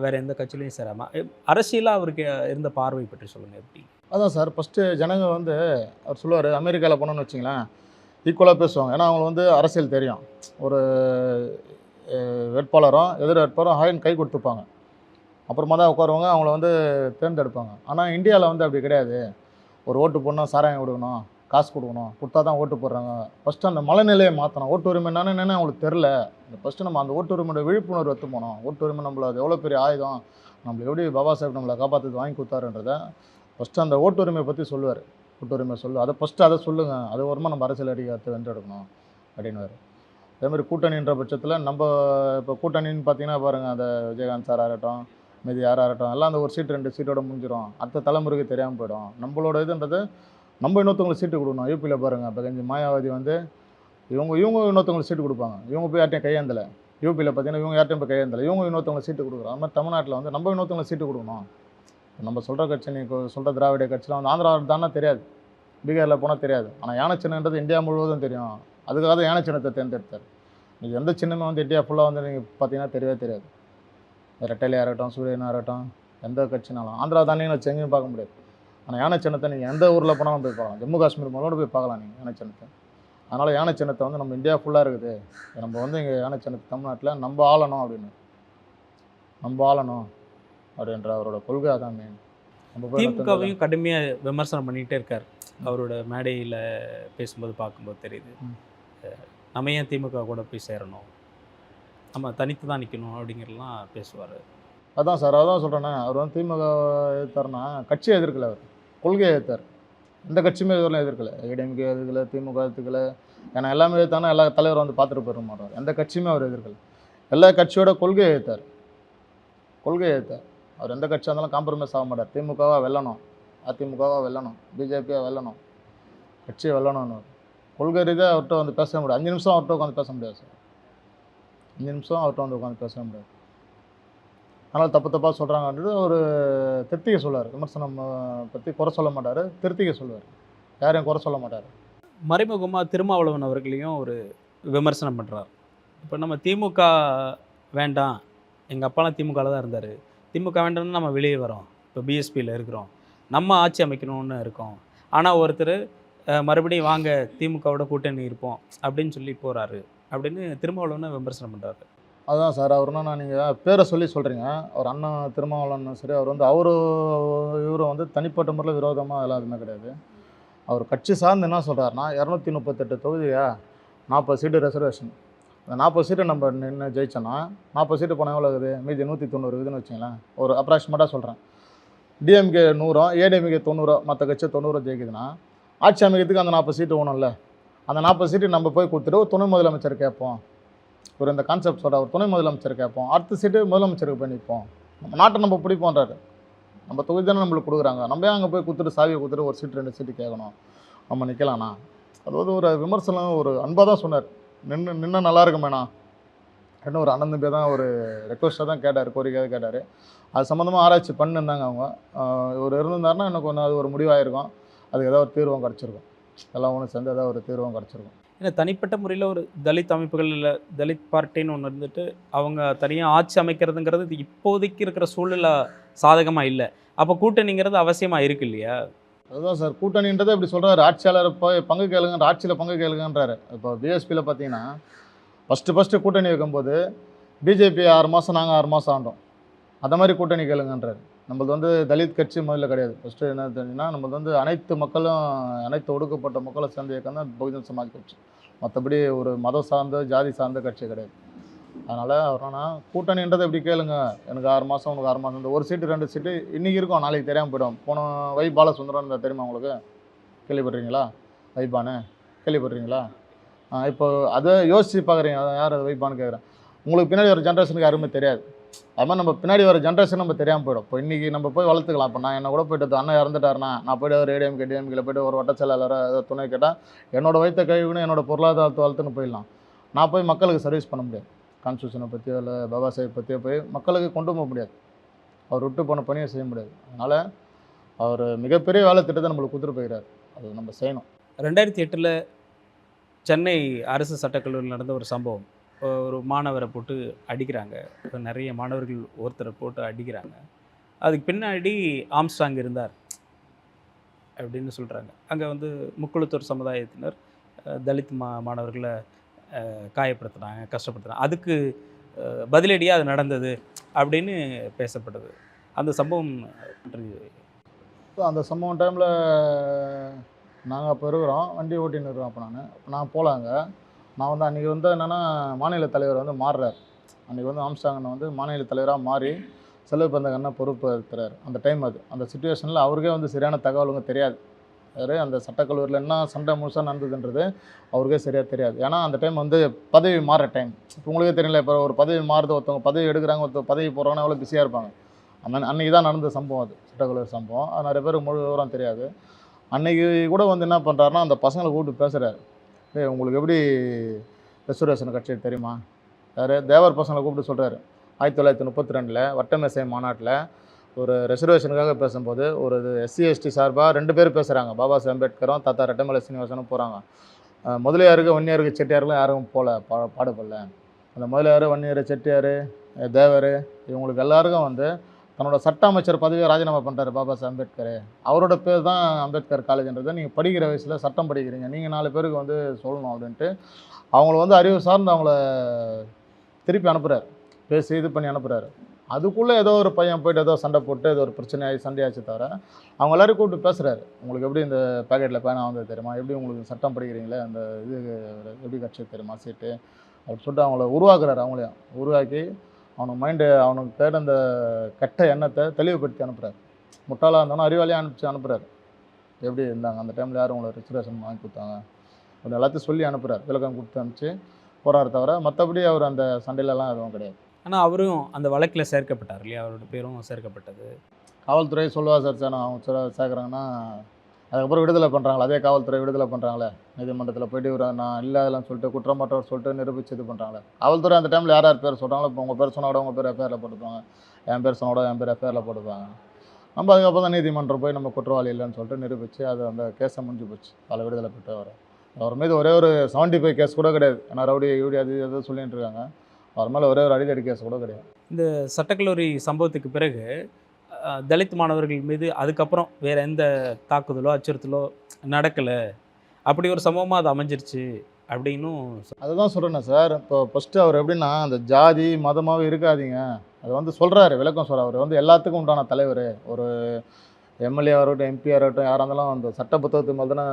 வேறு எந்த கட்சியிலையும் சேராமல். அரசியலாக அவருக்கு இருந்த பார்வை பற்றி சொல்லுங்கள் எப்படி? அதான் சார், ஃபஸ்ட்டு ஜனங்க வந்து அவர் சொல்லுவார், அமெரிக்காவில் போனோன்னு வச்சிங்களேன் ஈக்குவலாக பேசுவாங்க. ஏன்னா அவங்களுக்கு வந்து அரசியல் தெரியும். ஒரு வேட்பாளரும் எதிர் வேட்பாளரும் ஹாயின் கை கொடுத்துப்பாங்க, அப்புறமா தான் உட்காருவாங்க, அவங்கள வந்து தேர்ந்தெடுப்பாங்க. ஆனால் இந்தியாவில் வந்து அப்படி கிடையாது. ஒரு ஓட்டு போடணும், சாராயம் கொடுக்கணும், காசு கொடுக்கணும், கொடுத்தா தான் ஓட்டு போடுறாங்க. ஃபஸ்ட்டு அந்த மனநிலையை மாற்றணும். ஓட்டு உரிமை என்னென்னு அவங்களுக்கு தெரில. ஃபஸ்ட்டு நம்ம அந்த ஓட்டு உரிமையோட விழிப்புணர்வு எடுத்து போனோம். ஓட்டு உரிமை நம்மள அது எவ்வளோ பெரிய ஆயுதம், நம்மளை எப்படி பாபா சாஹிப் நம்மளை காப்பாற்றுறது வாங்கி கொடுத்தாருன்றதை ஃபஸ்ட்டு அந்த ஓட்டு உரிமையை பற்றி சொல்லுவார். ஓட்டு உரிமை அதை ஃபஸ்ட்டு அதை சொல்லுங்கள், அது ஓரமாக நம்ம அரசியல் அதிகாரத்தை வென்றெடுக்கணும் அப்படின்னுவார். அதேமாதிரி கூட்டணின்ற பட்சத்தில் நம்ம இப்போ கூட்டணின்னு பார்த்தீங்கன்னா பாருங்கள், அந்த விஜயகாந்த் சார் ஆகட்டும், மீதி யாராகட்டும், எல்லாம் அந்த ஒரு சீட்டு 2 சீட்டோட முடிஞ்சிடும். அடுத்த தலைமுறைக்கு தெரியாமல் போயிடும். நம்மளோட இதுன்றது நம்ம இன்னொருத்தவங்களுக்கு சீட்டு கொடுக்கணும். யூபியில் பாருங்கள், இப்போ கொஞ்சம் மாயாவதி வந்து இவங்க இன்னொருத்தவங்களுக்கு சீட்டு கொடுப்பாங்க, இவங்க போய் யார்ட்டையும் கையேந்தலை. யூபியில் பார்த்தீங்கன்னா இவங்க யார்ட்டையும் போய் கையேந்தலை, இவங்க இன்னொருத்தவங்களுக்கு சீட்டு கொடுக்குறோம். அது மாதிரி தமிழ்நாட்டில் வந்து நம்ம இன்னொருத்தவங்களுக்கு சீட்டு கொடுக்கணும். நம்ம சொல்கிற கட்சி, நீ சொல்கிற திராவிட கட்சியில் வந்து ஆந்திரா தானே தெரியாது, பீகாரில் போனால் தெரியாது. ஆனால் யானை சின்னன்றது இந்தியா முழுவதும் தெரியும். அதுக்காக தான் யானை சின்னத்தை தேர்ந்தெடுத்தார். இது எந்த சின்னமே வந்து இந்தியா ஃபுல்லாக வந்து நீங்கள் பார்த்தீங்கன்னா தெரியவே தெரியாது. ரெட்டையிலையாக இருக்கட்டும், சூரியனாக இருக்கட்டும், எந்த கட்சினாலும் ஆந்திரா தானே வச்சு எங்கேயும் பார்க்க முடியாது. ஆனால் யானை சின்னத்தை நீங்கள் எந்த ஊரில் போனாலும் போய் பார்க்கலாம். ஜம்மு காஷ்மீர் முதலோடு போய் பார்க்கலாம் நீங்கள் யானை சின்னத்தை. அதனால் யானை சின்னத்தை வந்து நம்ம இந்தியா ஃபுல்லாக இருக்குது. நம்ம வந்து இங்கே யானை சின்னத்தை தமிழ்நாட்டில் நம்ம ஆளணும் அப்படின்ற அவரோட கொள்கை அதான் மெயின். திமுகவையும் கடுமையாக விமர்சனம் பண்ணிகிட்டே இருக்கார். அவரோட மேடையில் பேசும்போது பார்க்கும்போது தெரியுது, நம்ம ஏன் திமுக கூட போய் சேரணும், நம்ம தனித்து தான் நிற்கணும் அப்படிங்கிறலாம் பேசுவார். அதான் சார், அதான் சொல்கிறேன்னா, அவர் வந்து திமுக எதிர்த்தாருன்னா கட்சியை எதிர்க்கலை, அவர் கொள்கையை எதிர்த்தார். எந்த கட்சியுமே இதுவரையும் எதிர்க்கலை. ஏடிஎம்கே எதிர்க்கலை, திமுக எதிர்க்கலை. ஏன்னா எல்லாமே எதிர்த்தானா எல்லா தலைவரும் வந்து பார்த்துட்டு போயிட மாட்டார். எந்த கட்சியுமே அவர் எதிர்க்கலை. எல்லா கட்சியோட கொள்கையை எதிர்த்தார். அவர் எந்த கட்சியாக இருந்தாலும் காம்ப்ரமைஸ் ஆக மாட்டார். திமுகவாக வெல்லணும், அதிமுகவாக வெல்லணும், பிஜேபியாக வெல்லணும், கட்சியை வெல்லணும்னு கொள்கை ரீதியாக அவர்கிட்ட வந்து பேச முடியாது. 5 நிமிஷம் அவர்கிட்ட உட்காந்து பேச முடியாது சார். 5 நிமிஷம் அவர்கிட்ட வந்து உட்காந்து பேச முடியாது. அதனால் தப்பாக சொல்கிறாங்கன்றது ஒரு திருத்திக்க சொல்லுவார். விமர்சனம் பற்றி குறை சொல்ல மாட்டார், திருத்திக்க சொல்லுவார். யாரையும் குறை சொல்ல மாட்டார். மறைமுகமாக திருமாவளவன் அவர்களையும் ஒரு விமர்சனம் பண்ணுறார். இப்போ நம்ம திமுக வேண்டாம், எங்கள் அப்பாலாம் திமுகவில் தான் இருந்தார், திமுக வேண்டாம்னு நம்ம வெளியே வரோம், இப்போ பிஎஸ்பியில் இருக்கிறோம், நம்ம ஆட்சி அமைக்கணும்னு இருக்கோம், ஆனால் ஒருத்தர் மறுபடியும் வாங்க திமுகவோட கூட்டணி இருப்போம் அப்படின்னு சொல்லி போகிறாரு அப்படின்னு திருமாவளவனை விமர்சனம் பண்ணுறாரு. அதுதான் சார், அவர் என்னன்னா நீங்கள் பேரை சொல்லி சொல்கிறீங்க. அவர் அண்ணன் திருமாவளவன் சரி, அவர் வந்து இவரும் வந்து தனிப்பட்ட முறையில் விரோதமாக அதெல்லாம் எதுவுமே கிடையாது. அவர் கட்சி சார்ந்து என்ன சொல்கிறாருன்னா 238 தொகுதியா 40 சீட்டு ரிசர்வேஷன். அந்த 40 சீட்டு நம்ம நின்று ஜெயிச்சோன்னா 40 சீட்டு போனால் எவ்வளோ இருக்குது? மீதி 190 இருக்குதுன்னு வச்சுங்களேன். ஒரு அப்ராக்சிமேட்டாக சொல்கிறேன். டிஎம்கே 100, ஏடிஎம்கே 90, மற்ற கட்சி 90 ஜெயிக்குதுன்னா ஆட்சி அமைக்கிறதுக்கு அந்த 40 சீட்டு வேணும்ல. அந்த 40 சீட்டு நம்ம போய் கொடுத்துட்டு ஒரு துணை முதலமைச்சர் கேட்போம். ஒரு இந்த கான்செப்ட் சொல்கிற ஒரு துணை முதலமைச்சர் கேட்போம். அடுத்த சீட்டு முதலமைச்சருக்கு போய் நிற்போம். நம்ம நாட்டை நம்ம பிடிப்போன்றாரு. நம்ம தொகுதி தானே நம்மளுக்கு கொடுக்குறாங்க. நம்ம ஏன் அங்கே போய் கொடுத்துட்டு சாவியை கொடுத்துட்டு ஒரு சீட்டு 2 சீட்டு கேட்கணும்? நம்ம நிற்கலாண்ணா. அதாவது ஒரு விமர்சனம் ஒரு அன்பாக தான் சொன்னார். நின்று நல்லா இருக்குமேண்ணா. இன்னும் ஒரு அண்ணன் பேர் தான் ஒரு ரெக்வஸ்ட்டாக தான் கேட்டார், கோரிக்கையாக கேட்டார். அது சம்மந்தமாக ஆராய்ச்சி பண்ணிருந்தாங்க அவங்க. ஒரு இருந்திருந்தாருன்னா இன்னும் கொஞ்சம் அது ஒரு முடிவாயிருக்கும். அதுக்கு ஏதாவது ஒரு தீர்வும் கிடச்சிருக்கும். எல்லாம் ஒன்று சேர்ந்து ஏதாவது ஒரு தீர்வும் கிடச்சிருக்கும். ஏன்னா தனிப்பட்ட முறையில் ஒரு தலித் அமைப்புகள் இல்லை தலித் பார்ட்டின்னு ஒன்று இருந்துட்டு அவங்க தனியாக ஆட்சி அமைக்கிறதுங்கிறது இது இப்போதைக்கு இருக்கிற சூழலை சாதகமாக இல்லை. அப்போ கூட்டணிங்கிறது அவசியமாக இருக்கு இல்லையா? அதுதான் சார், கூட்டணின்றதை இப்படி சொல்கிறாரு. ஆட்சியாளர் போய் பங்கு கேளுங்கன்ற, ஆட்சியில் பங்கு கேளுங்கன்றாரு. இப்போ பிஎஸ்பியில் பார்த்தீங்கன்னா ஃபஸ்ட்டு கூட்டணி வைக்கும்போது பிஜேபி 6 மாதம், நாங்கள் 6 மாதம் ஆண்டோம். அந்த மாதிரி கூட்டணி கேளுங்கன்றாரு. நம்மளது வந்து தலித் கட்சி முதல்ல கிடையாது. ஃபஸ்ட்டு என்ன தெரிஞ்சுன்னா நம்மளது வந்து அனைத்து மக்களும், அனைத்து ஒடுக்கப்பட்ட மக்களும் சேர்ந்த இயக்கம் தான் பகுஜன் சமாஜ் கட்சி. மற்றபடி ஒரு மதம் சார்ந்த ஜாதி சார்ந்த கட்சி கிடையாது. அதனால் அவர்னா கூட்டணின்றதை எப்படி கேளுங்க, எனக்கு 6 மாதம், உனக்கு 6 மாதம், இந்த ஒரு சீட்டு 2 சீட்டு இன்றைக்கி இருக்கும், நாளைக்கு தெரியாமல் போய்டும். போன வை பாலசுந்தரம் இருந்தால் தெரியுமா உங்களுக்கு? கேள்விப்படுறீங்களா? வைபானு கேள்விப்படுறீங்களா? இப்போ அதை யோசித்து பார்க்குறீங்க. அதை யார் அது வைபான்னு கேட்குறேன். உங்களுக்கு பின்னாடி வர ஜென்ரேஷனுக்கு யாருமே தெரியாது. அது மாதிரி நம்ம பின்னாடி வர ஜென்ரேஷன் நம்ம தெரியாமல் போய்டும். இப்போ இன்றைக்கி நம்ம போய் வளர்த்துக்கலாம். இப்போ நான் என்ன கூட போய்ட்டு அண்ணன் இறந்துட்டாருன்னா நான் போய்ட்டு ஒரு ஏடிஎம்கே டிஎம்கேல போய்ட்டு ஒரு வட்ட செயலாளராக ஏதோ துணை கேட்டால் என்னோட வயிற்ற கழிவுன்னு என்னோட பொருளாதாரத்தை வளர்த்துன்னு போயிடலாம். நான் போய் மக்களுக்கு சர்வீஸ் பண்ண முடியாது. கான்ஸ்டியூஷனை பற்றியோ இல்லை பாபா சாஹேப் பற்றியோ போய் மக்களுக்கு கொண்டு போக முடியாது. அவர் விட்டு போன பணியை செய்ய முடியாது. அதனால் அவர் மிகப்பெரிய வேலை திட்டத்தை நம்மளுக்கு கொடுத்துட்டு போயிடார். அது நம்ம செய்யணும். 2008 சென்னை அரசு சட்டக்கல்லூரியில் நடந்த ஒரு சம்பவம். ஒரு மாணவரை போட்டு அடிக்கிறாங்க. நிறைய மாணவர்கள் ஒருத்தரை போட்டு அடிக்கிறாங்க. அதுக்கு பின்னாடி ஆம்ஸ்ட்ராங் இருந்தார் அப்படின்னு சொல்கிறாங்க. அங்கே வந்து முக்குளத்தூர் சமுதாயத்தினர் தலித் மாணவர்களை காயப்படுத்துனாங்க, கஷ்டப்படுத்துனாங்க. அதுக்கு பதிலடியாக அது நடந்தது அப்படின்னு பேசப்படுது. அந்த சம்பவம் அந்த சம்பவம் டைமில் நாங்கள் அப்போ இருக்கிறோம், வண்டி ஓட்டின்னு இருக்கிறோம். அப்போ நான் போகலாங்க. நான் வந்து அன்றைக்கி வந்து என்னென்னா மாநில தலைவர் வந்து மாறுறார். அன்றைக்கி வந்து ஆம்ஸ்ட்ராங் வந்து மாநில தலைவராக மாறி செல்வப்பந்தகண்ணா பொறுப்பு இருக்கிறார். அந்த டைம் அது அந்த சுச்சுவேஷனில் அவருக்கே வந்து சரியான தகவலுங்க தெரியாது. வேறு அந்த சட்டக்கல்லூரியில் என்ன சண்டை முழுசாக நடந்ததுன்றது அவருக்கே சரியாக தெரியாது. ஏன்னா அந்த டைம் வந்து பதவி மாறுற டைம். இப்போ உங்களுக்கே தெரியல, இப்போ ஒரு பதவி மாறுது, ஒருத்தவங்க பதவி எடுக்கிறாங்க, ஒருத்தர் பதவி போடுறாங்கன்னா எவ்வளோ பிஸியாக இருப்பாங்க. அன்றைக்கி தான் நடந்த சம்பவம் அது, சட்டக்கல்லூரி சம்பவம். அது நிறைய பேருக்கு முழு விவரம் தெரியாது. அன்றைக்கி கூட வந்து என்ன பண்ணுறாருன்னா அந்த பசங்களை கூப்பிட்டு பேசுகிறாரு. உங்களுக்கு எப்படி ரிசர்வேஷன் கட்சி தெரியுமா? யார்? தேவர் பசங்களை கூப்பிட்டு சொல்கிறாரு. 1932 வட்டமேசை மாநாட்டில் ஒரு ரிசர்வேஷனுக்காக பேசும்போது ஒரு எஸ்சி எஸ்டி சார்பாக 2 பேர் பேசுகிறாங்க. பாபா சாஹேப் அம்பேத்கரும் தாத்தா ரெட்டமலை சீனிவாசனும் போகிறாங்க. முதலியாருக்கு வன்னியாருக்கு செட்டியாருக்கும் யாரும் போகல, பாடுபடல. அந்த முதலியார், வன்னியார், செட்டியார், தேவர் இவங்களுக்கு எல்லாருக்கும் வந்து தன்னோட சட்ட அமைச்சர் பதவியை ராஜினாமா பண்ணுறாரு பாபா சாஹேப் அம்பேத்கர். அவரோட பேர் தான் அம்பேத்கர் காலேஜ்ன்றதை நீங்கள் படிக்கிற வயசில் சட்டம் படிக்கிறீங்க, நீங்கள் 4 பேருக்கு வந்து சொல்லணும் அப்படின்ட்டு அவங்கள வந்து அறிவு சார்ந்து அவங்கள திருப்பி அனுப்புகிறார். பேசி இது பண்ணி அனுப்புகிறாரு. அதுக்குள்ளே ஏதோ ஒரு பையன் போய்ட்டு ஏதோ சண்டை போட்டு ஏதோ ஒரு பிரச்சனையாகி சண்டையாச்சு தவிர அவங்க எல்லோரும் கூப்பிட்டு பேசுகிறாரு. உங்களுக்கு எப்படி இந்த பேக்கெட்டில் பேனா வந்தது தெரியுமா? எப்படி உங்களுக்கு சட்டம் படிக்கிறீங்களே அந்த இது எப்படி கட்சி தெரியுமா சீட்டு அப்படின்னு சொல்லிட்டு அவங்கள உருவாக்குறாரு. அவங்களையும் உருவாக்கி அவனுக்கு மைண்டு, அவனுக்கு தேட அந்த கெட்ட எண்ணத்தை தெளிவுபடுத்தி அனுப்புகிறார். முட்டாளாக இருந்தாலும் அறிவாளியாக அனுப்புகிறார். எப்படி இருந்தாங்க அந்த டைமில், யாரும் உங்களை ரிசர்வேஷன் வாங்கி கொடுத்தாங்க அப்படி எல்லாத்தையும் சொல்லி அனுப்புகிறார். விளக்கம் கொடுத்து அனுப்பிச்சு போகிறாரு தவிர மற்றபடி அவர் அந்த சண்டையிலலாம் எதுவும் கிடையாது. ஆனால் அவரும் அந்த வழக்கில் சேர்க்கப்பட்டார் இல்லையா? அவரோட பேரும் சேர்க்கப்பட்டது. காவல்துறை சொல்லுவா சார் அவங்க சேர்க்குறாங்கன்னா அதுக்கப்புறம் விடுதலை பண்ணுறாங்களா? அதே காவல்துறை விடுதலை பண்ணுறாங்களே, நீதிமன்றத்தில் போய்ட்டு இவர் நான் இல்லை அதெல்லாம் சொல்லிட்டு குற்றமற்றவர் சொல்லிட்டு நிரூபித்து இது பண்ணுறாங்களே. காவல்துறை அந்த டைமில் யார் பேர் சொல்கிறாங்களோ, இப்போ உங்கள் பேர் சொன்னால் கூட உங்கள் பேர் எஃப்ஐஆரில் போட்டுப்பாங்க, என் பேர் சொன்னால் கூட என் பேர் எஃப்ஐஆரில் போட்டுப்பாங்க. நம்ம அதுக்கப்புறம் தான் நீதிமன்றம் போய் நம்ம குற்றவாளி இல்லைன்னு சொல்லிட்டு நிரூபித்து அது அந்த கேஸை முடிஞ்சு போச்சு. அதில் விடுதலை பெற்று அவர் மீது ஒரே ஒரு 75 கேஸ் கூட கிடையாது. ஏன்னா ரவுடி அது எதுவும் சொல்லிட்டு இருக்காங்க. அவர் மேலே ஒரே ஒரு அடிதடி கேஸ் கூட கிடையாது. இந்த சட்டக்கல்லூரி சம்பவத்துக்கு பிறகு தலித் மாணவர்கள் மீது அதுக்கப்புறம் வேறு எந்த தாக்குதலோ அச்சுறுத்தலோ நடக்கலை, அப்படி ஒரு சம்பவமாக அது அமைஞ்சிருச்சு அப்படின்னும் அதுதான் சொல்கிறேன் சார். இப்போ ஃபஸ்ட்டு அவர் எப்படின்னா அந்த ஜாதி மதமாகவே இருக்காதீங்க, அது வந்து சொல்கிறாரு, விளக்கம் சொல்கிறார். அவர் வந்து எல்லாத்துக்கும் உண்டான தலைவர். ஒரு எம்எல்ஏ இருக்கட்டும், எம்பியாக இருக்கட்டும், யாராக இருந்தாலும் அந்த சட்ட புத்தகத்து மேலே தானே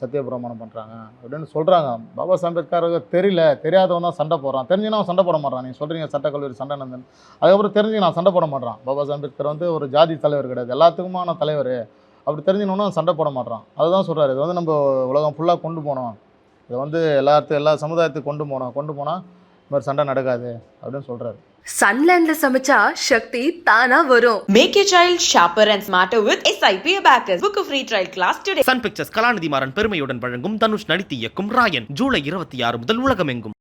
சத்திய பிரமாணம் பண்ணுறாங்க அப்படின்னு சொல்கிறாங்க. பாபா சாஹேப் அம்பேத்கருக்கு தெரியாதவன் தான் சண்டை போடுறான். தெரிஞ்சுன்னா அவன் சண்டை போட மாட்டான். நீங்கள் சொல்கிறீங்க சட்டக்கல்லூரி சண்டை நடந்தேன், அதுக்கப்புறம் தெரிஞ்சு நான் சண்டை போட மாட்டான். பாபா சாஹேப் அம்பேத்கர் வந்து ஒரு ஜாதி தலைவர் கிடையாது, எல்லாத்துக்குமான தலைவர். அப்படி தெரிஞ்சுக்கணுன்னா சண்டை போட மாட்டான். அதுதான் சொல்கிறாரு. இது வந்து நம்ம உலகம் ஃபுல்லாக கொண்டு போகணும், இதை வந்து எல்லா சமுதாயத்துக்கும் கொண்டு போனால் இந்த மாதிரி சண்டை நடக்காது அப்படின்னு சொல்கிறாரு. சன்லேண்ட்ல சமைச்சா சக்தி தானா வரும். Make your child sharper and smarter with SIP Abacus. Book a free trial class today. Sun Pictures Kalanithi Maran பெருமையுடன் வழங்கும் தனுஷ் நடித்து இயக்கும் ராயன் ஜூலை 26 முதல் உலகமெங்கும்.